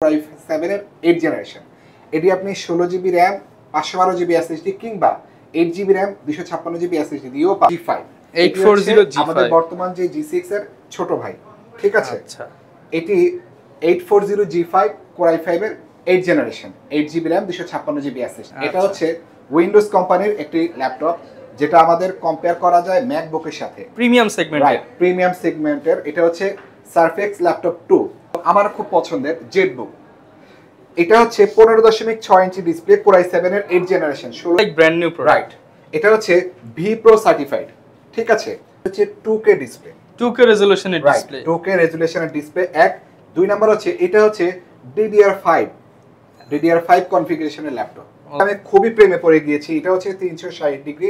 i7 এর 8 generation. এটি আপনি 16 জিবি র্যাম 512 জিবি এসএসডি কিংবা 8 জিবি র্যাম 256 জিবি এসএসডি দিয়েও G5 840 G5 আমাদের বর্তমান যে G6 এর ছোট ভাই, ঠিক আছে? আচ্ছা, এটি 840 G5 Core i5 এর 8 generation, 8 GB RAM 256 GB SSD. এটা হচ্ছে উইন্ডোজ কোম্পানির একটি ল্যাপটপ, যেটা আমাদের কম্পেয়ার করা যায় ম্যাকবুকের সাথে। প্রিমিয়াম সেগমেন্ট, রাইট, প্রিমিয়াম সেগমেন্টের। এটা হচ্ছে সারফেক্স ল্যাপটপ 2। আমার খুব পছন্দের জেটবুক। এটা হচ্ছে 15.6 ইঞ্চি ডিসপ্লে, Core i7 এর 8 generation, 16 like brand new product. Right, এটা হচ্ছে ভি প্রো সার্টিফাইড, ঠিক আছে? হচ্ছে 2K ডিসপ্লে, 2K রেজোলিউশনের ডিসপ্লে, 2K রেজোলিউশনের ডিসপ্লে। এক দুই নাম্বার হচ্ছে এটা হচ্ছে DDR5 কনফিগারেশনের ল্যাপটপ। আমি খুবই প্রেমে পড়ে গিয়েছি। এটা হচ্ছে 360 ডিগ্রি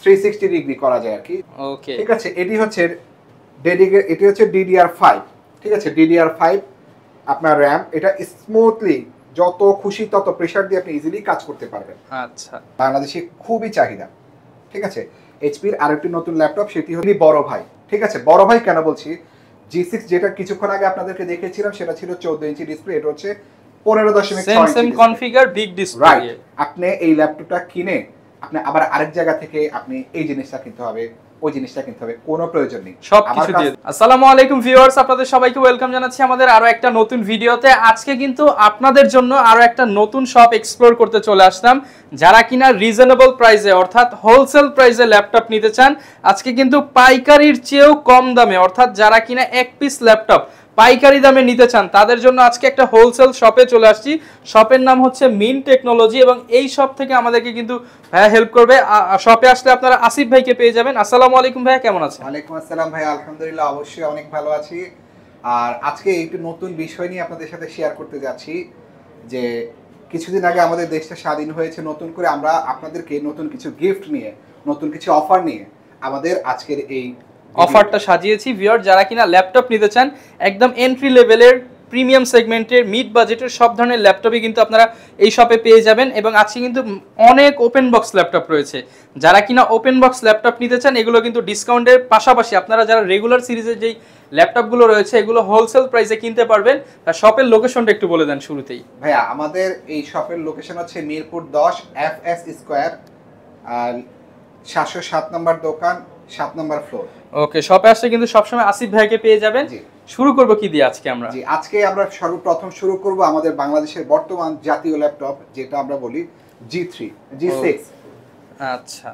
360 ডিগ্রি করা যায় আর কি। ওকে, ঠিক আছে? এটি হচ্ছে DDR5, ঠিক আছে? DDR5 আপনার র্যাম। এটা স্মুথলি যত খুশি তত প্রেসার দিয়ে আপনি ইজিলি কাজ করতে পারবেন। আচ্ছা, বাংলাদেশে খুবই চাহিদা, ঠিক আছে? এইচপির আরেকটি নতুন ল্যাপটপ, সেটি হলো বড় ভাই, ঠিক আছে? বড় ভাই কেন বলছি, G6 যেটা কিছুক্ষণ আগে আপনাদেরকে দেখিয়েছিলাম সেটা ছিল 14 ইঞ্চি ডিসপ্লে, এটা হচ্ছে 15.6 ইঞ্চি same configure big display. Right, আপনি এই ল্যাপটপটা কিনে আপনি আবার আরেক জায়গা থেকে আপনি এই জিনিসটা কিনতে হবে, ওই জিনিসটা কিনতে হবে, কোনো প্রয়োজন নেই। সবকিছু দিয়ে। আসসালামু আলাইকুম ভিউয়ার্স, আপনাদের সবাইকে ওয়েলকাম জানাচ্ছি আমাদের আরো একটা নতুন ভিডিওতে। আজকে কিন্তু আপনাদের জন্য আরো একটা নতুন শপ এক্সপ্লোর করতে চলে আসলাম। যারা কিনা রিজনেবল প্রাইসে অর্থাৎ হোলসেল প্রাইসে ল্যাপটপ নিতে চান, আজকে কিন্তু পাইকারির চেয়েও কম দামে, অর্থাৎ যারা কিনা এক পিস ল্যাপটপ পাইকারি দামে নিতে চান তাদের জন্য আজকে একটা হোলসেল শপে চলে আসছি। শপের নাম হচ্ছে মিন টেকনোলজি এবং এই শপ থেকে আমাদেরকে কিন্তু ভাইয়া হেল্প করবে। শপে আসলে আপনারা আসিফ ভাইকে পেয়ে যাবেন। আসসালামু আলাইকুম ভাইয়া, কেমন আছেন? ওয়ালাইকুম আসসালাম ভাই, আলহামদুলিল্লাহ, অবশ্যই অনেক ভালো আছি। আর আজকে একটু নতুন বিষয় নিয়ে আপনাদের সাথে শেয়ার করতে যাচ্ছি যে কিছুদিন আগে আমাদের দেশটা স্বাধীন হয়েছে, নতুন করে আমরা আপনাদেরকে নতুন কিছু গিফট নিয়ে, নতুন কিছু অফার নিয়ে আমাদের আজকের এই অফারটা সাজিয়েছি। ভিউয়ার যারা কিনা ল্যাপটপ নিতে চান, একদম এন্ট্রি লেভেলের প্রিমিয়াম সেগমেন্টের মিড বাজেটের সব ধরনের ল্যাপটপই কিন্তু আপনারা এই শপে পেয়ে যাবেন। এবং আজকে কিন্তু অনেক ওপেন বক্স ল্যাপটপ রয়েছে। যারা কিনা ওপেন বক্স ল্যাপটপ নিতে চান, এগুলো কিন্তু ডিসকাউন্টের পাশাপাশি আপনারা যারা রেগুলার সিরিজের যেই ল্যাপটপগুলো রয়েছে এগুলো হোলসেল প্রাইসে কিনতে পারবেন। আর শপের লোকেশনটা একটু বলে দেন শুরুতেই। ভাইয়া, আমাদের এই শপের লোকেশন হচ্ছে মিরপুর 10 FS স্কয়ার, আর 707 নম্বর দোকান, 7 নম্বর ফ্লোর। ওকে, শপে আসলে কিন্তু সবসময় আসিফ ভাইকে পেয়ে যাবেন। জি, শুরু করব কি দিয়ে আজকে আমরা? জি, আজকে আমরা সর্বপ্রথম শুরু করব আমাদের বাংলাদেশের বর্তমান জাতীয় ল্যাপটপ, যেটা আমরা বলি G3 G6। আচ্ছা,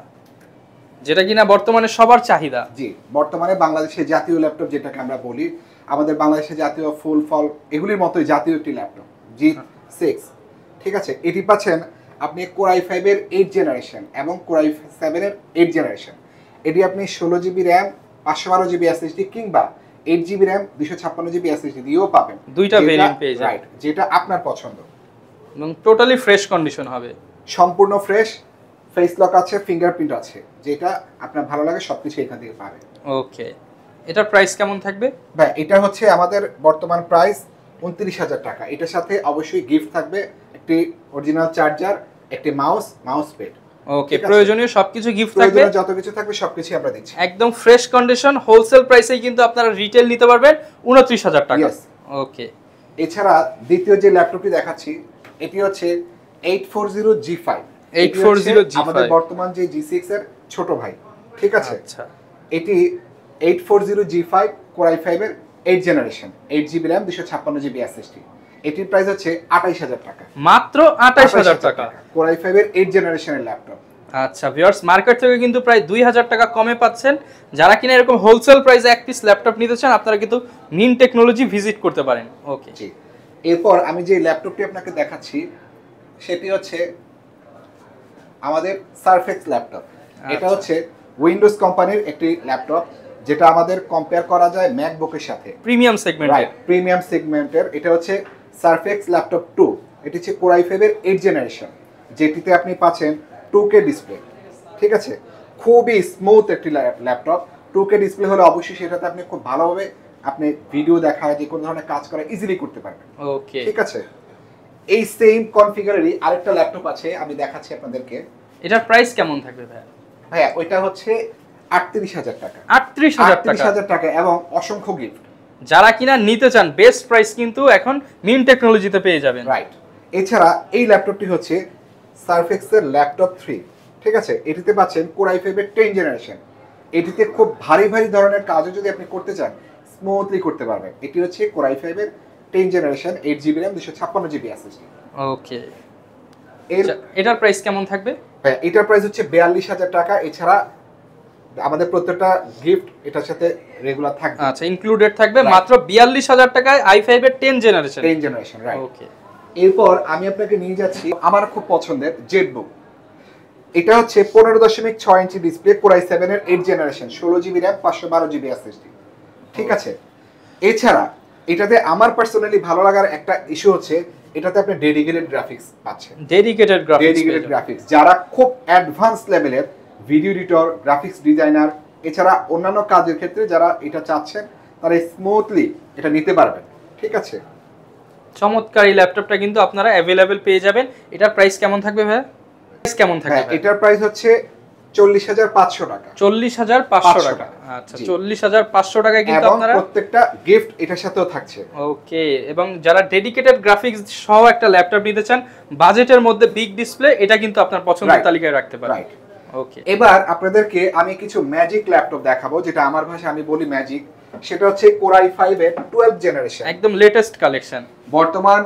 যেটা কিনা বর্তমানে সবার চাহিদা। জি, বর্তমানে বাংলাদেশের জাতীয় ল্যাপটপ যেটাকে আমরা বলি, আমাদের বাংলাদেশের জাতীয় ফুল ফল এগুলির মতোই জাতীয় একটি ল্যাপটপ G6, ঠিক আছে? এটি পাচ্ছেন আপনি Core i5 এর 8 জেনারেশন এবং Core i7 এর 8 জেনারেশন। এটি আপনি 16 জিবি র্যাম 512 জিবি এসএসডি কিংবা 8 জিবি র্যাম 256 জিবি এসএসডি দিয়েও পাবেন। দুইটা ভেরিয়েন্ট পেয়ে যাবেন। রাইট, যেটা আপনার পছন্দ এবং টোটালি ফ্রেশ কন্ডিশন হবে। সম্পূর্ণ ফ্রেশ, ফেস লক আছে, ফিঙ্গারপ্রিন্ট আছে, যেটা আপনার ভালো লাগে সবকিছু এখান থেকে পাবেন। ওকে, এটার প্রাইস কেমন থাকবে? ভাই, এটা হচ্ছে আমাদের বর্তমান প্রাইস 29,000 টাকা। এটার সাথে অবশ্যই গিফট থাকবে, একটি অরিজিনাল চার্জার, একটি মাউস প্যাড। ওকে, প্রয়োজনীয় সবকিছু গিফট থাকবে, যত কিছু থাকবে সবকিছু আমরা দিচ্ছি একদম ফ্রেশ কন্ডিশন। হোলসেল প্রাইসেই কিন্তু আপনারা রিটেল নিতে পারবেন 29,000 টাকা। ওকে, এছাড়া দ্বিতীয় যে ল্যাপটপটি দেখাচ্ছি এটি হচ্ছে 840 G5। 840 G5 আমাদের বর্তমান যে G6 এর ছোট ভাই, ঠিক আছে? আচ্ছা, এটি 840 G5 Core i5 এর 8 generation, 8 GB RAM 256 GB SSD. এটির প্রাইস হচ্ছে 28,000 টাকা, মাত্র 28,000 টাকা। Core i5 এর 8 জেনারেশনের ল্যাপটপ। আচ্ছা ভিউয়ার্স, মার্কেট থেকে কিন্তু প্রায় 2,000 টাকা কমে পাচ্ছেন। যারা কিনা এরকম হোলসেল প্রাইসে এক পিস ল্যাপটপ নিতে চান, আপনারা কিন্তু মিন টেকনোলজি ভিজিট করতে পারেন। ওকে, জি, এরপর আমি যে ল্যাপটপটি আপনাকে দেখাচ্ছি সেটি হচ্ছে আমাদের সারফেক্স ল্যাপটপ। এটা হচ্ছে উইন্ডোজ কোম্পানির একটি ল্যাপটপ, যেটা আমাদের কম্পেয়ার করা যায় ম্যাকবুকের সাথে। প্রিমিয়াম সেগমেন্ট, রাইট, প্রিমিয়াম সেগমেন্টের। এটা হচ্ছে সারফেক্স ল্যাপটপ 2। এটি হচ্ছে Core i5 এর 8 জেনারেশন, যেটিতে আপনি পাচ্ছেন 2K ডিসপ্লে, ঠিক আছে? খুবই স্মুথ একটি ল্যাপটপ। 2K ডিসপ্লে হলে অবশ্যই সেটাতে আপনি খুব ভালোভাবে আপনি ভিডিও দেখা, যে কোনো ধরনের কাজ করা ইজিলি করতে পারবেন। ওকে, ঠিক আছে? এই সেম কনফিগারেরই আরেকটা ল্যাপটপ আছে, আমি দেখাচ্ছি আপনাদেরকে। এটার প্রাইস কেমন থাকবে ভাইয়া? ভাইয়া, ওইটা হচ্ছে 38,000 টাকা। 38,000 টাকা, 38,000 টাকা এবং অসংখ্য গিফট। যারা কিনা নিতে চান বেস্ট প্রাইস কিন্তু এখন মিম টেকনোলজিতে পেয়ে যাবেন। রাইট। এছাড়া এই ল্যাপটপটি হচ্ছে সারফেক্সের ল্যাপটপ 3, ঠিক আছে। এটিতে পাচ্ছেন Core i5 এর 10 জেনারেশন। এটিতে খুব ভারী ভারী ধরনের কাজও যদি আপনি করতে চান স্মুথলি করতে পারবেন। এটি হচ্ছে Core i5 এর 10 generation, 8GB RAM, 256GB SSD। ওকে, এটার প্রাইস কেমন থাকবে? হ্যাঁ, এটার প্রাইস হচ্ছে 42,000 টাকা। এছাড়া আমাদের প্রত্যেকটা গিফট এটার সাথে রেগুলার থাকবে। আচ্ছা, ইনক্লুডেড থাকবে মাত্র 42,000 টাকায় i5 এর 10 জেনারেশন। রাইট। ওকে, এরপর আমি আপনাকে নিয়ে যাচ্ছি আমার খুব পছন্দের জেটবুক। এটা হচ্ছে 15.6 ইঞ্চি ডিসপ্লে, Core i7 এর 8 generation, 16GB RAM, 512GB SSD, ঠিক আছে। এছাড়া এটাতে আমার পার্সোনালি ভালো লাগার একটা ইস্যু হচ্ছে এটাতে আপনি ডেডিকেটেড গ্রাফিক্স পাচ্ছেন। ডেডিকেটেড গ্রাফিক্স যারা খুব অ্যাডভান্স লেভেলের ভিডিও এডিটর, গ্রাফিক্স ডিজাইনার, এছাড়া অন্যান্য কাজের ক্ষেত্রে যারা এটা চাচ্ছেন তারা স্মুথলি এটা নিতে পারবেন, ঠিক আছে। চমৎকার এই ল্যাপটপটা কিন্তু আপনারা অ্যাভেলেবেল পেয়ে যাবেন। এটার প্রাইস কেমন থাকবে ভাই? প্রাইস কেমন থাকবে? এটার প্রাইস হচ্ছে 40,500 টাকা। 40,500 টাকা। আচ্ছা, 40,500 টাকায় কিন্তু আপনারা প্রত্যেকটা গিফট এটার সাথেও থাকছে। ওকে, এবং যারা ডেডিকেটেড গ্রাফিক্স সহ একটা ল্যাপটপ নিতে চান বাজেটের মধ্যে বিগ ডিসপ্লে, এটা কিন্তু আপনার পছন্দের তালিকায় রাখতে পারেন। রাইট। ওকে, এবার আপনাদেরকে আমি কিছু ম্যাজিক ল্যাপটপ দেখাবো, যেটা আমার ভাষায় আমি বলি ম্যাজিক। সেটা হচ্ছে Core i5 এর 12 জেনারেশন, একদম লেটেস্ট কালেকশন। বর্তমান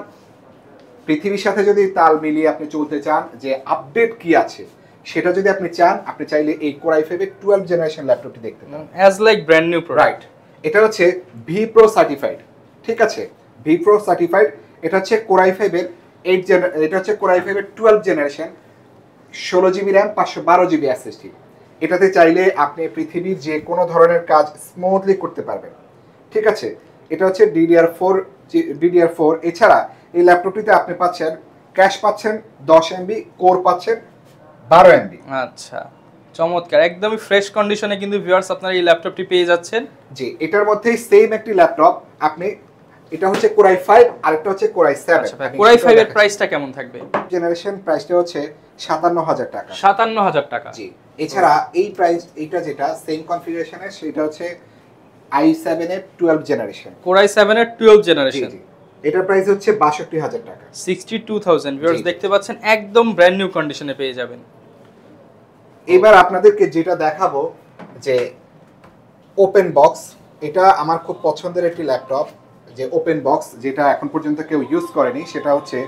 পৃথিবীর সাথে যদি তাল মিলিয়ে আপনি চলতে চান, যে আপডেট কি আছে সেটা যদি আপনি চান, আপনি চাইলে এই Core i5 এর 12 জেনারেশন ল্যাপটপটি দেখতে পারেন, as like brand new product. Right. এটা হচ্ছে ভি প্রো সার্টিফাইড, ঠিক আছে। V pro certified. এটা হচ্ছে Core i5 এর 8 এটা হচ্ছে Core i5 এর 12 generation, 16GB RAM, 512GB SSD। এটাতে চাইলে আপনি পৃথিবীর যে কোনো ধরনের কাজ স্মুথলি করতে পারবেন, ঠিক আছে। এটা হচ্ছে DDR4। এছাড়া এই ল্যাপটপটিতে আপনি পাচ্ছেন ক্যাশ পাচ্ছেন 10 MB, কোর পাচ্ছেন 12 MB। আচ্ছা, চমৎকার, একদমই ফ্রেশ কন্ডিশনে কিন্তু ভিউয়ার্স আপনারা এই ল্যাপটপটি পেয়ে যাচ্ছেন। জি, এটার মধ্যেই সেম একটি ল্যাপটপ আপনি, এটা হচ্ছে Core i5 আর একটা হচ্ছে Core i7। Core i5 এর প্রাইসটা কেমন থাকবে? জেনারেশন প্রাইসটা হচ্ছে 57,000 টাকা। 57,000 টাকা। জি। এছাড়া এই প্রাইস, এইটা যেটা সেম কনফিগারেশনের, সেটা হচ্ছে i7 এর 12 জেনারেশন, Core i7 এর 12 জেনারেশন। জি। এটার প্রাইস হচ্ছে 62,000 টাকা। 62,000 ভিউয়ার্স দেখতে পাচ্ছেন, একদম ব্র্যান্ড নিউ কন্ডিশনে পেয়ে যাবেন। এবার আপনাদেরকে যেটা দেখাবো যে ওপেন বক্স, এটা আমার খুব পছন্দের একটি ল্যাপটপ, যে ওপেন বক্স, যেটা এখন পর্যন্ত কেউ ইউজ করেনি। সেটা হচ্ছে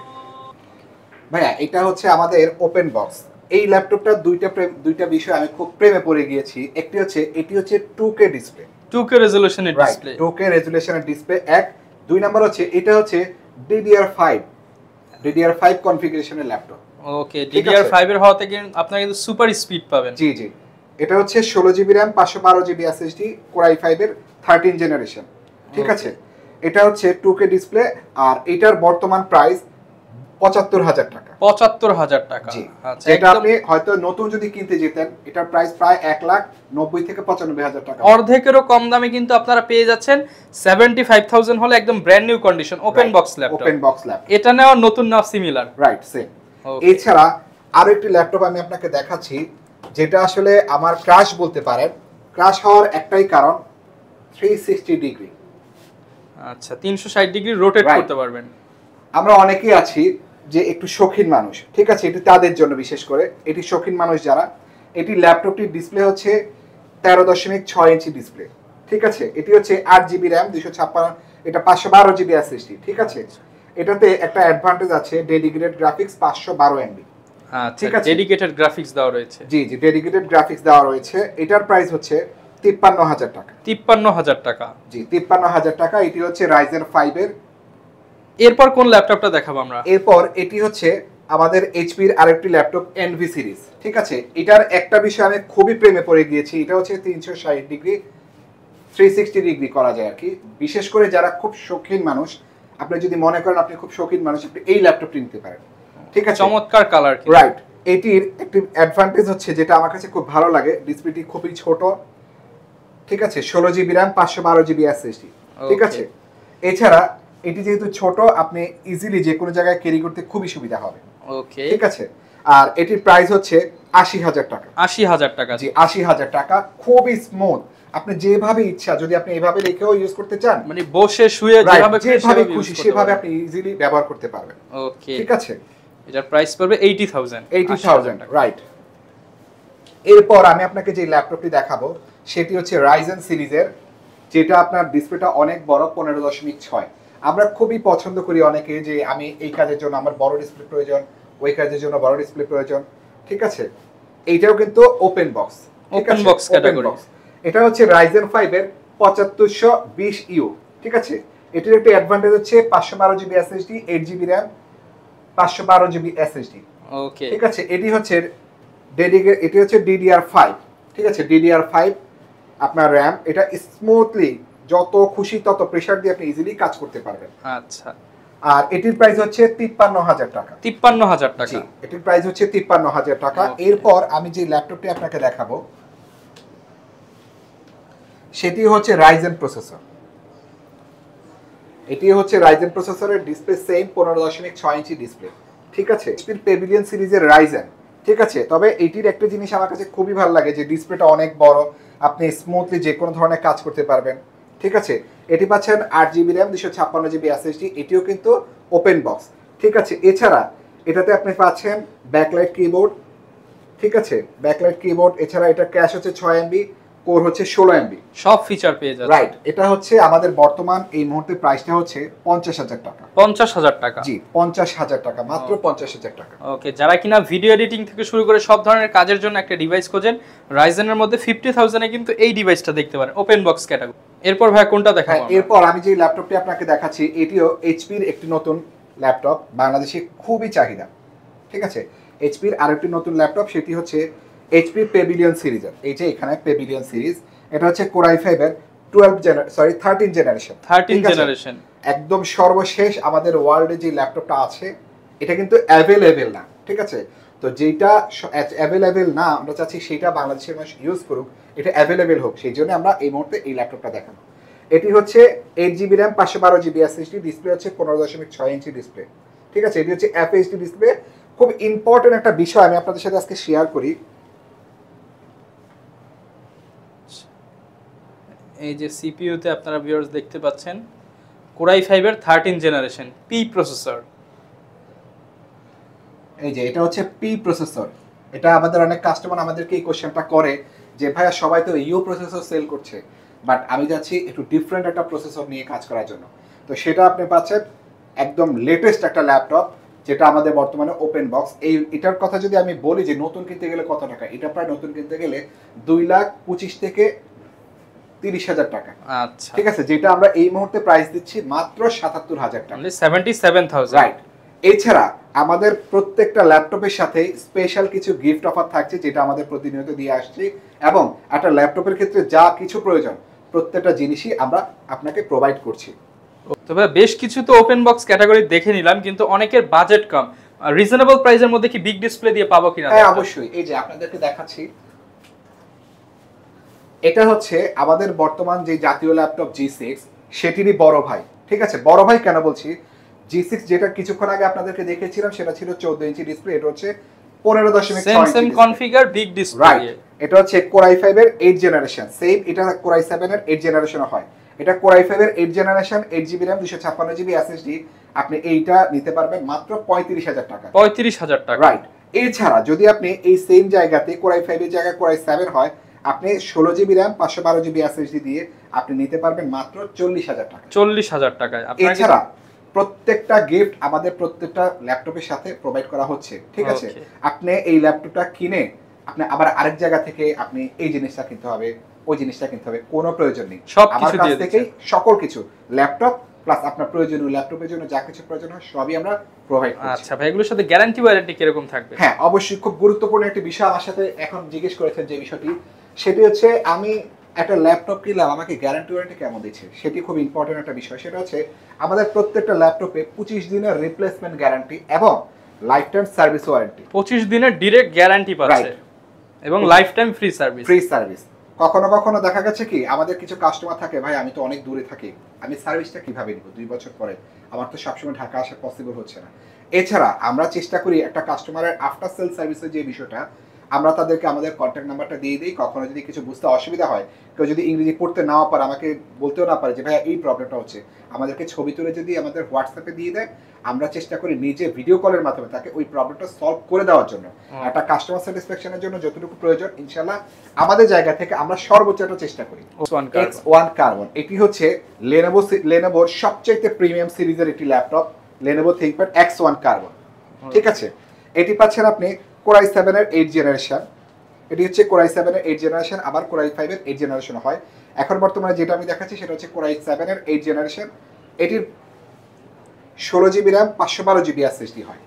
ভাইয়া, এটা হচ্ছে আমাদের ওপেন বক্স। এই ল্যাপটপটা দুইটা বিষয় আমি খুব প্রেমে পড়ে গিয়েছি। একটি হচ্ছে এটি হচ্ছে 2K ডিসপ্লে, 2K রেজোলিউশনের ডিসপ্লে, 2K রেজোলিউশনের ডিসপ্লে। এক, দুই নাম্বার হচ্ছে এটা হচ্ছে DDR5 কনফিগারেশনের ল্যাপটপ। ওকে, DDR5 এর হওয়াতে কিন্তু আপনারা কিন্তু সুপার স্পিড পাবেন। জি জি। এটা হচ্ছে 16GB RAM, 512GB SSD, Core i5 এর 13 জেনারেশন, ঠিক আছে। এটা হচ্ছে 2K ডিসপ্লে, আর এটার বর্তমান প্রাইস 75,000 টাকা। 75,000 টাকা। আচ্ছা, এটা আপনি হয়তো নতুন যদি কিনতে যেতেন, এটার প্রাইস প্রায় 1,90,000 থেকে 95,000 টাকা। অর্ধেকেরও কম দামে কিন্তু আপনারা পেয়ে যাচ্ছেন 75,000 হলে একদম brand new condition open box laptop. Open box laptop, এটা নেওয়া নতুন না সিমিলার, রাইট, সেম। এছাড়া আরো একটি ল্যাপটপ আমি আপনাকে দেখাচ্ছি, যেটা আসলে আমার ক্রাশ বলতে পারেন। ক্রাশ হওয়ার একটাই কারণ, 360 ডিগ্রি। আচ্ছা, 360 ডিগ্রি রোটেট করতে পারবেন। আমরা অনেকেই আছি যে একটু শৌখিন মানুষ, ঠিক আছে। এটি তাদের জন্য বিশেষ করে, এটি শৌখিন মানুষ যারা। এটি ল্যাপটপটির ডিসপ্লে হচ্ছে 13.6 ইঞ্চি ডিসপ্লে, ঠিক আছে। এটি হচ্ছে 8GB RAM, 256, এটা 512GB SSD, ঠিক আছে। এটাতে একটা অ্যাডভান্টেজ আছে, ডেডিকেটেড গ্রাফিক্স 512 MB। ঠিক আছে, ডেডিকেটেড গ্রাফিক্স দেওয়া রয়েছে। জি জি, ডেডিকেটেড গ্রাফিক্স দেওয়া রয়েছে। এটার প্রাইস হচ্ছে 53,000 টাকা। 53,000 টাকা। জি, 53,000 টাকা। এটি হচ্ছে Ryzen 5 এর। এরপর কোন ল্যাপটপটা দেখাবো আমরা? এরপর এটি হচ্ছে আমাদের এইচপির আরেকটি ল্যাপটপ এনভি সিরিজ, ঠিক আছে। এটার একটা বিষয় আমি খুবই প্রেমে পড়ে গিয়েছি, এটা হচ্ছে 360 ডিগ্রি 360 ডিগ্রি করা যায় আর কি। বিশেষ করে যারা খুব শৌখিন মানুষ, আপনি যদি মনে করেন আপনি খুব শৌখিন মানুষ, আপনি এই ল্যাপটপটি নিতে পারেন, ঠিক আছে। চমৎকার কালার, রাইট। এটির একটি অ্যাডভান্টেজ হচ্ছে, যেটা আমার কাছে খুব ভালো লাগে, ডিসপ্লেটি খুবই ছোট, ঠিক আছে। 16GB RAM, 512GB SSD, ঠিক আছে। এছাড়া এটি যেহেতু ছোট, আপনি ইজিলি যে কোনো জায়গায় ক্যারি করতে খুবই সুবিধা হবে, ওকে, ঠিক আছে। আর এটির প্রাইস হচ্ছে 80,000 টাকা। 80,000 টাকা। জি, 80,000 টাকা। খুবই স্মুথ। আপনি যেভাবে ইচ্ছা, যদি আপনি এভাবে রেখেও ইউজ করতে চান, মানে বসে শুয়ে যেভাবে খুশি সেভাবে আপনি ইজিলি ব্যবহার করতে পারবেন। ওকে, ঠিক আছে। এটার প্রাইস পড়বে 80,000 রাইট। এরপর আমি আপনাকে যে ল্যাপটপটি দেখাবো সেটি হচ্ছে রাইজেন সিরিজের, যেটা আপনার ডিসপ্লেটা অনেক বড়, 15.6। আমরা খুবই পছন্দ করি অনেকে যে আমি এই কাজের জন্য আমার বড় ডিসপ্লে প্রয়োজন, ওই কাজের জন্য বড় ডিসপ্লে প্রয়োজন। ঠিক আছে, এইটাও কিন্তু open box, open box category. এটা হচ্ছে রাইজেন 5 এর 7520U। ঠিক আছে, এটির একটা অ্যাডভান্টেজ হচ্ছে 512GB SSD, 8GB RAM, 512GB SSD। ওকে, ঠিক আছে, এটি হচ্ছে DDR5। ঠিক আছে, DDR5 আপনার RAM, এটা স্মুথলি যত খুশি তত প্রেসার দিয়ে আপনি ইজিলি কাজ করতে পারবেন। আচ্ছা, আর এটির প্রাইস হচ্ছে 53,000 টাকা। 53,000 টাকা, এটির প্রাইস হচ্ছে 53,000 টাকা। এরপর আমি যে ল্যাপটপটি আপনাকে দেখাবো সেটি হচ্ছে রাইজেন প্রসেসর। এটি হচ্ছে রাইজেন প্রসেসরের ডিসপ্লে সেম 15.6 ইঞ্চি ডিসপ্লে। ঠিক আছে, এইচপির পেভিলিয়ন সিরিজের রাইজেন। ঠিক আছে, তবে এটির একটা জিনিস আমার কাছে খুবই ভালো লাগে যে ডিসপ্লেটা অনেক বড়, আপনি স্মুথলি যে কোনো ধরনের কাজ করতে পারবেন। ঠিক আছে, এটি পাচ্ছেন 8GB RAM, 256GB SSD, এটিও কিন্তু ওপেন বক্স। ঠিক আছে, এছাড়া এটাতে আপনি পাচ্ছেন ব্যাকলাইট কিবোর্ড। ঠিক আছে, ব্যাকলাইট কিবোর্ড, এছাড়া এটা ক্যাশ হচ্ছে 6MB, কোর হচ্ছে 16MB, সব ফিচার পেয়ে যাচ্ছে। রাইট। এটা হচ্ছে আমাদের বর্তমান এই মুহূর্তে প্রাইসটা হচ্ছে 50,000 টাকা। 50,000 টাকা, জি 50,000 টাকা, মাত্র 50,000 টাকা। ওকে, যারা কিনা ভিডিও এডিটিং থেকে শুরু করে সব ধরনের কাজের জন্য একটা ডিভাইস খোঁজেন, রাইজেনের মধ্যে 50,000 এ কিন্তু এই ডিভাইসটা দেখতে পারেন, ওপেন বক্স ক্যাটাগরি। এরপর ভাই কোনটা দেখাবো? এরপর আমি যে ল্যাপটপটি আপনাকে দেখাচ্ছি এটিও এইচপির একটি নতুন ল্যাপটপ, বাংলাদেশে খুবই চাহিদা। ঠিক আছে, এইচপির আরেকটি নতুন ল্যাপটপ, সেটি হচ্ছে এইচপি পেভিলিয়ন সিরিজের। এই যে এখানে পেভিলিয়ন সিরিজ, এটা হচ্ছে কোর i5 এর 13 জেনারেশন। একদম সর্বশেষ আমাদের ওয়ার্ল্ডে যে ল্যাপটপটা আছে এটা কিন্তু অ্যাভেলেবেল না। ঠিক আছে, তো যেটা অ্যাভেলেবেল না আমরা চাচ্ছি সেটা বাংলাদেশের মানুষ ইউজ করুক, এটা অ্যাভেলেবেল হোক, সেই জন্য আমরা এই মুহূর্তে এই ল্যাপটপটা দেখাবো। এটি হচ্ছে 8GB RAM, 512GB SSD, display হচ্ছে 15.6 ইঞ্চি ডিসপ্লে। ঠিক আছে, এটি হচ্ছে FHD ডিসপ্লে। খুব ইম্পর্টেন্ট একটা বিষয় আমি আপনাদের সাথে আজকে শেয়ার করি। এই যে সিপিইউতে আপনারা ভিউয়ার্স দেখতে পাচ্ছেন কোর i5 এর 13 জেনারেশন পি প্রসেসর। এই যে এটা হচ্ছে পি প্রসেসর। এটা আমাদের অনেক কাস্টমার আমাদেরকে এই কোশ্চেনটা করে যে ভাইয়া সবাই তো ইউ প্রসেসর সেল করছে, বাট আমি যাচ্ছি একটু ডিফারেন্ট একটা প্রসেসর নিয়ে কাজ করার জন্য। তো সেটা আপনি পাচ্ছেন একদম লেটেস্ট একটা ল্যাপটপ, যেটা আমাদের বর্তমানে ওপেন বক্স। এটার কথা যদি আমি বলি যে নতুন কিনতে গেলে কত টাকা, এটা প্রায় নতুন কিনতে গেলে 2,25,000 থেকে 30,000 টাকা। আচ্ছা, ঠিক আছে, যেটা আমরা এই মুহূর্তে প্রাইস দিচ্ছি মাত্র 77,000 টাকা, 77,000। রাইট। এছাড়া আমাদের প্রত্যেকটা ল্যাপটপের সাথে স্পেশাল কিছু গিফট অফার থাকছে, যেটা আমাদের প্রতিনিয়ত দিয়ে আসছি, এবং একটা ল্যাপটপের ক্ষেত্রে যা কিছু প্রয়োজন প্রত্যেকটা জিনিসই আমরা আপনাকে প্রোভাইড করছি। তবে বেশ কিছু তো ওপেন বক্স ক্যাটাগরি দেখে নিলাম, কিন্তু অনেকের বাজেট কম, রিজনেবল প্রাইসের মধ্যে কি বিগ ডিসপ্লে দিয়ে পাবো কিনা? হ্যাঁ অবশ্যই, এই যে আপনাদেরকে দেখাচ্ছি, এটা হচ্ছে আমাদের বর্তমান যে জাতীয় ল্যাপটপ G6 সেটিরই বড় ভাই। ঠিক আছে, বড় ভাই কেন বলছি, G6 যেটা কিছুক্ষণ আগে আপনাদেরকে দেখিয়েছিলাম সেটা ছিল 14 ইঞ্চি ডিসপ্লে, এটা হচ্ছে 15.6 same configure big display, right. এটা হচ্ছে কোর i5 এর 8 জেনারেশন, সেম এটা কোর i7 এর 8 জেনারেশন হয়। এটা কোর i5 এর 8 generation, 8GB RAM, 256GB SSD, আপনি এইটা নিতে পারবেন মাত্র 35,000 টাকা। 35,000 টাকা, রাইট। এছাড়া যদি আপনি এই সেম জায়গাতে কোর i5 এর জায়গায় কোর i7 হয়, আপনি 16GB RAM, 512GB SSD দিয়ে আপনি নিতে পারবেন মাত্র 40,000 টাকা। 40,000 টাকায়। এছাড়া প্রত্যেকটা গিফট আমাদের প্রত্যেকটা ল্যাপটপের সাথে প্রোভাইড করা হচ্ছে। ঠিক আছে, আপনি এই ল্যাপটপটা কিনে আপনি আবার আরেক জায়গা থেকে আপনি এই জিনিসটা কিনতে হবে, ওই জিনিসটা কিনতে হবে, কোনো প্রয়োজন নেই। আমার কাছ থেকেই সকল কিছু ল্যাপটপ প্লাস আপনার প্রয়োজনীয় ল্যাপটপের জন্য যা কিছু প্রয়োজন হয় সবই আমরা প্রোভাইড করছি। আচ্ছা ভাই, এগুলোর সাথে গ্যারান্টি ওয়ারেন্টি কিরকম থাকবে? হ্যাঁ অবশ্যই, খুব গুরুত্বপূর্ণ একটি বিষয় আমার সাথে এখন জিজ্ঞেস করেছেন যে বিষয়টি, সেটি হচ্ছে আমি একটা ল্যাপটপ কিনলাম, আমাকে গ্যারান্টি ওয়ারেন্টি কেমন দিচ্ছে, সেটি খুব ইম্পর্টেন্ট একটা বিষয়। সেটা হচ্ছে আমাদের প্রত্যেকটা ল্যাপটপে 25 দিনের রিপ্লেসমেন্ট গ্যারান্টি এবং লাইফ টাইম সার্ভিস ওয়ারেন্টি। 25 দিনের ডিরেক্ট গ্যারান্টি পাচ্ছে এবং লাইফ টাইম ফ্রি সার্ভিস। কখনো কখনো দেখা গেছে কি আমাদের কিছু কাস্টমার থাকে, ভাই আমি তো অনেক দূরে থাকি, আমি সার্ভিসটা কিভাবে নিব 2 বছর পরে, আমার তো সবসময় ঢাকা আসা পসিবল হচ্ছে না। এছাড়া আমরা চেষ্টা করি একটা কাস্টমারের আফটার সেল সার্ভিসের যে বিষয়টা, আমরা তাদেরকে আমাদের কন্ট্যাক্ট নাম্বারটা দিয়ে দিই। কখনো যদি কিছু বুঝতে অসুবিধা হয়, কেউ যদি ইংরেজি পড়তে নাও পারে, আমাকে বলতেও না পারে যে ভাইয়া এই প্রবলেমটা হচ্ছে, আমাদেরকে ছবি তুলে যদি আমাদের হোয়াটসঅ্যাপে দিয়ে দেয়, আমরা চেষ্টা করি নিজে ভিডিও কলের মাধ্যমে তাকে ওই প্রবলেমটা সলভ করে দেওয়ার জন্য। একটা কাস্টমার স্যাটিসফ্যাকশনের জন্য যতটুকু প্রয়োজন ইনশাআল্লাহ আমাদের জায়গা থেকে আমরা সর্বোচ্চ একটা চেষ্টা করি। X1 কার্বন, এটি হচ্ছে লেনোভোর সবচেয়ে প্রিমিয়াম সিরিজের একটি laptop, Lenovo ThinkPad X1 carbon. ঠিক আছে, এটি পাচ্ছেন আপনি Core i7 এর 8 জেনারেশন। এটি হচ্ছে Core i7 এর 8 জেনারেশন, আবার Core i5 এর 8 জেনারেশন হয়। এখন বর্তমানে যেটা আমি দেখাচ্ছি সেটা হচ্ছে Core i7 এর 8 জেনারেশন। এটির 16 জিবি র্যাম, 512 জিবি এসএসডি হয়।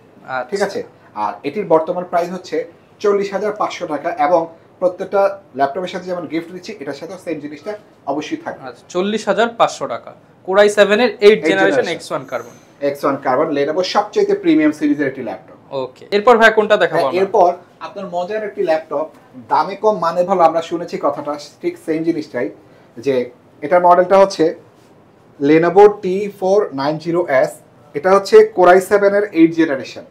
ঠিক আছে, আর এটির বর্তমান প্রাইস হচ্ছে 40,500 টাকা, এবং প্রত্যেকটা ল্যাপটপের সাথে যেমন গিফট দিচ্ছি এটার সাথে সেম জিনিসটা অবশ্যই থাকবে। 40,500 টাকা, Core i7 এর 8 generation X1 carbon. X1 carbon Lenovo সবচেয়ে প্রিমিয়াম সিরিজের একটি ল্যাপটপ। ওকে, এরপর ভাই কোনটা দেখাবো আমরা? এরপর আপনার মজার একটি ল্যাপটপ, দামে কম মানে ভালো, আমরা শুনেছি কথাটা ঠিক সেম জিনিসটাই, যে এটার মডেলটা হচ্ছে Lenovo T490S। এটা হচ্ছে Core i7 এর 8 জেনারেশন।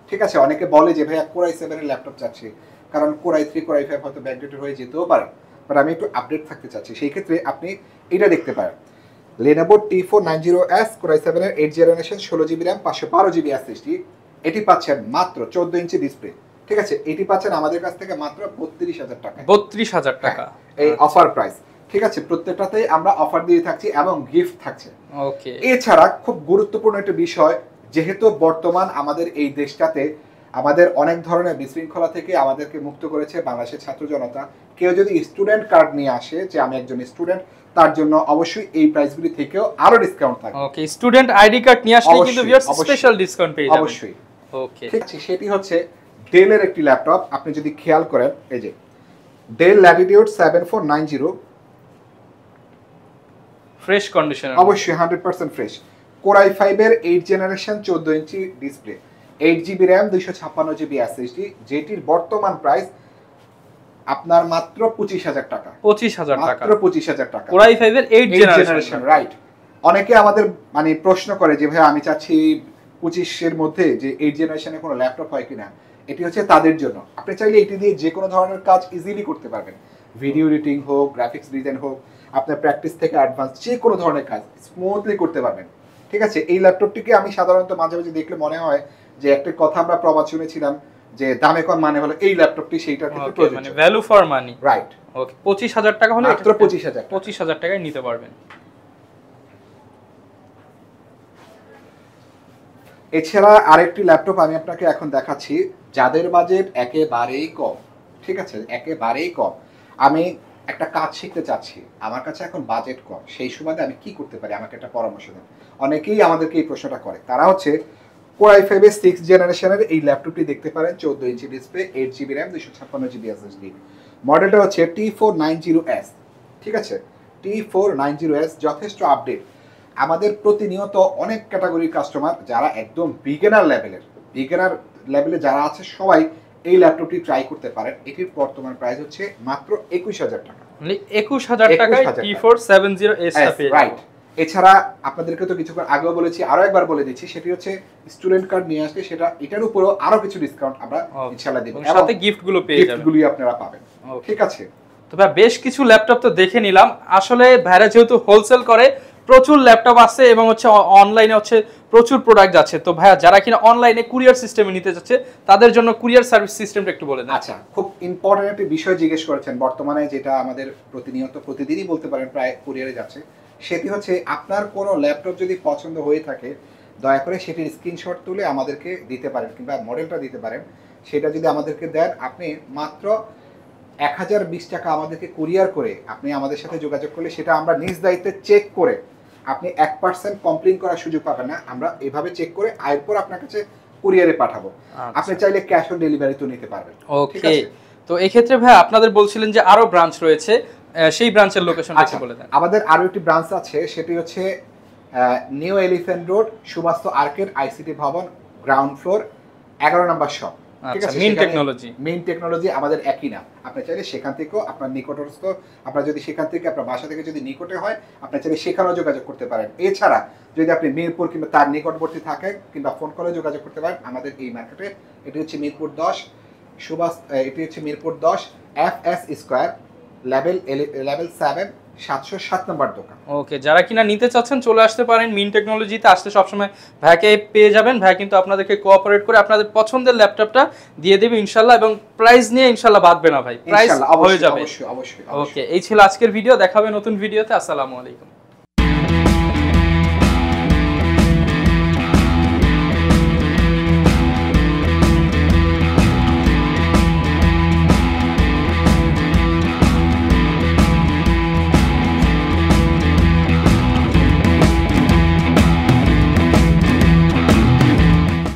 ঠিক আছে, অনেকে বলে যে ভাইয়া Core i7 এর ল্যাপটপ চাচ্ছি, কারণ Core i3 Core i5 হয়তো ব্যাকডেটেড হয়ে যেতেও পারে, বাট আমি একটু আপডেট থাকতে চাচ্ছি। সেই ক্ষেত্রে আপনি এটা দেখতে পারেন, Lenovo T490S Core i7 এর 8 generation, 16 GB RAM, 512 GB SSD. এটি পাচ্ছেন মাত্র 14 ইঞ্চি ডিসপ্লে। ঠিক আছে, এটি পাচ্ছেন আমাদের কাছ থেকে মাত্র 32,000 টাকা। 32,000 টাকা এই অফার প্রাইস। ঠিক আছে, প্রত্যেকটাতেই আমরা অফার দিয়ে থাকছি এবং গিফট থাকছে। ওকে, এছাড়া খুব গুরুত্বপূর্ণ একটা বিষয়, যেহেতু বর্তমান আমাদের এই দেশটাতে আমাদের অনেক ধরনের বিশৃঙ্খলা থেকে আমাদেরকে মুক্ত করেছে বাংলাদেশের ছাত্র জনতা, কেউ যদি স্টুডেন্ট কার্ড নিয়ে আসে যে আমি একজন স্টুডেন্ট, তার জন্য অবশ্যই এই প্রাইসগুলি থেকেও আরো ডিসকাউন্ট থাকবে। ওকে, স্টুডেন্ট আইডি কার্ড নিয়ে আসলে কিন্তু ভিউয়ার্স স্পেশাল ডিসকাউন্ট পেয়ে যাবেন অবশ্যই। ওকে, ঠিক আছে, সেটি হচ্ছে ডেলের একটি ল্যাপটপ। আপনি যদি খেয়াল করেন, এই যে ডেল ল্যাটিটিউড 7490, ফ্রেশ কন্ডিশন, অবশ্যই 100% ফ্রেশ। Core i5 এর 8 generation, 14 inch display, 8 GB RAM, 256 GB SSD, যেটির বর্তমান প্রাইস আপনার মাত্র 25,000 টাকা। 25,000 টাকা, মাত্র 25,000 টাকা। Core i5 এর 8 জেনারেশন, রাইট। অনেকে আমাদের মানে প্রশ্ন করে যে ভাই আমি চাচ্ছি 25 এর মধ্যে যে 8 জেনারেশনের কোনো ল্যাপটপ হয় কিনা। এটি হচ্ছে তাদের জন্য। আপনি চাইলে এটি দিয়ে যে কোনো ধরনের কাজ ইজিলি করতে পারবেন, ভিডিও এডিটিং হোক, গ্রাফিক্স ডিজাইন হোক, আপনার প্র্যাকটিস থেকে অ্যাডভান্স যে কোনো ধরনের কাজ স্মুথলি করতে পারবেন। ঠিক আছে, এই ল্যাপটপটিকে আমি সাধারণত মাঝে মাঝে দেখলে মনে হয় যে একটা কথা আমরা প্রবাদ শুনেছিলাম যে দামে কম মানে হলো এই ল্যাপটপটি সেইটার ক্ষেত্রে প্রযোজ্য, মানে ভ্যালু ফর মানি। রাইট। ওকে, 25,000 টাকা হলে মাত্র 25,000 টাকায় নিতে পারবেন। এছাড়া আরেকটি ল্যাপটপ আমি আপনাকে এখন দেখাচ্ছি, যাদের বাজেট একেবারেই কম। ঠিক আছে, একেবারেই কম, আমি একটা কাজ শিখতে চাচ্ছি, আমার কাছে এখন বাজেট কম, সেই সুবাদে আমি কি করতে পারি, আমাকে একটা পরামর্শ দেন। অনেকেই আমাদেরকে এই প্রশ্নটা করে। তারা হচ্ছে Core i5 এর 6 জেনারেশনের এই ল্যাপটপটি দেখতে পারেন, 14 inch display, 8 GB RAM, 256 GB SSD. মডেলটা হচ্ছে T490S। ঠিক আছে, T490S যথেষ্ট আপডেট। আমাদের প্রতিনিয়ত অনেক ক্যাটাগরির কাস্টমার যারা একদম বিগিনার লেভেলে যারা আছে, সবাই এই ল্যাপটপটি ট্রাই করতে পারেন। এটির বর্তমান প্রাইস হচ্ছে মাত্র 21,000 টাকা। মানে 21,000 টাকায় T470S টা পেয়ে যাবেন। রাইট। এছাড়া আপনাদেরকে তো কিছুক্ষণ আগেও বলেছি, আরো একবার বলে দিচ্ছি, সেটি হচ্ছে স্টুডেন্ট কার্ড নিয়ে আসলে সেটা এটার উপরেও আরো কিছু ডিসকাউন্ট আমরা ইনশাআল্লাহ দেব, এবং সাথে গিফটগুলো পেয়ে যাবেন। গিফটগুলি আপনারা পাবেন। ঠিক আছে, তো ভাই বেশ কিছু ল্যাপটপ তো দেখে নিলাম। আসলে ভাইরা যেহেতু হোলসেল করে, প্রচুর ল্যাপটপ আছে এবং হচ্ছে অনলাইনে হচ্ছে প্রচুর প্রোডাক্ট যাচ্ছে। তো ভাইয়া যারা কিনা অনলাইনে কুরিয়ার সিস্টেমে নিতে যাচ্ছে তাদের জন্য কুরিয়ার সার্ভিস সিস্টেমটা একটু বলে দেন। আচ্ছা, খুব ইম্পর্টেন্ট একটা বিষয় জিজ্ঞেস করেছেন। বর্তমানে যেটা আমাদের প্রতিদিনই বলতে পারেন প্রায় কুরিয়ারে যাচ্ছে, সেটি হচ্ছে আপনার কোনো ল্যাপটপ যদি পছন্দ হয়ে থাকে, দয়া করে সেটির স্ক্রিনশট তুলে আমাদেরকে দিতে পারেন, কিংবা মডেলটা দিতে পারেন। সেটা যদি আমাদেরকে দেন, আপনি মাত্র 1020 টাকা আমাদেরকে কুরিয়ার করে আপনি আমাদের সাথে যোগাযোগ করলে সেটা আমরা নিজ দায়িত্বে চেক করে, আপনি 1% কমপ্লেইন করার সুযোগ পাবেন না। আমরা এভাবে চেক করে এরপর আপনার কাছে কুরিয়ারে পাঠাবো। আপনি চাইলে ক্যাশ অন ডেলিভারি তো নিতে পারবেন। ওকে, তো এই ক্ষেত্রে ভাই আপনাদের বলছিলেন যে আরো ব্রাঞ্চ রয়েছে, সেই ব্রাঞ্চের লোকেশনটা একটু বলে দেন। আমাদের আরো একটি ব্রাঞ্চ আছে, সেটি হচ্ছে new elephant road, Suvastu arcade, ICT ভবন, গ্রাউন্ড ফ্লোর, 11 নম্বর শপ। ঠিক আছে, মেইন টেকনোলজি আমাদের একই নাম। আপনি চাইলে সেখান থেকেও আপনার নিকটস্থ, আপনার যদি সেখান থেকে আপনার বাসা থেকে যদি নিকটে হয়, আপনি চাইলে সেখানেও যোগাযোগ করতে পারেন। এছাড়া যদি আপনি মিরপুর কিংবা তার নিকটবর্তী থাকেন, কিংবা ফোন করে যোগাযোগ করতে পারেন আমাদের এই মার্কেটে। এটি হচ্ছে মিরপুর 10, সুভাষ, এটি হচ্ছে মিরপুর 10 FS স্কয়ার লেভেল 7 707 নম্বর দোকান। ওকে, যারা কিনা নিতে চাচ্ছেন চলে আসতে পারেন। মিন টেকনোলজিতে আসতে সবসময় ভাইকে পেয়ে যাবেন। ভাই কিন্তু আপনাদেরকে কোঅপারেট করে আপনাদের পছন্দের ল্যাপটপটা দিয়ে দেবে ইনশাল্লাহ, এবং প্রাইস নিয়ে ইনশাল্লাহ বাদবে না ভাই, প্রাইস হয়ে যাবে। অবশ্যই। ওকে, এই ছিল আজকের ভিডিও, দেখা হবে নতুন ভিডিওতে। আসসালামু আলাইকুম।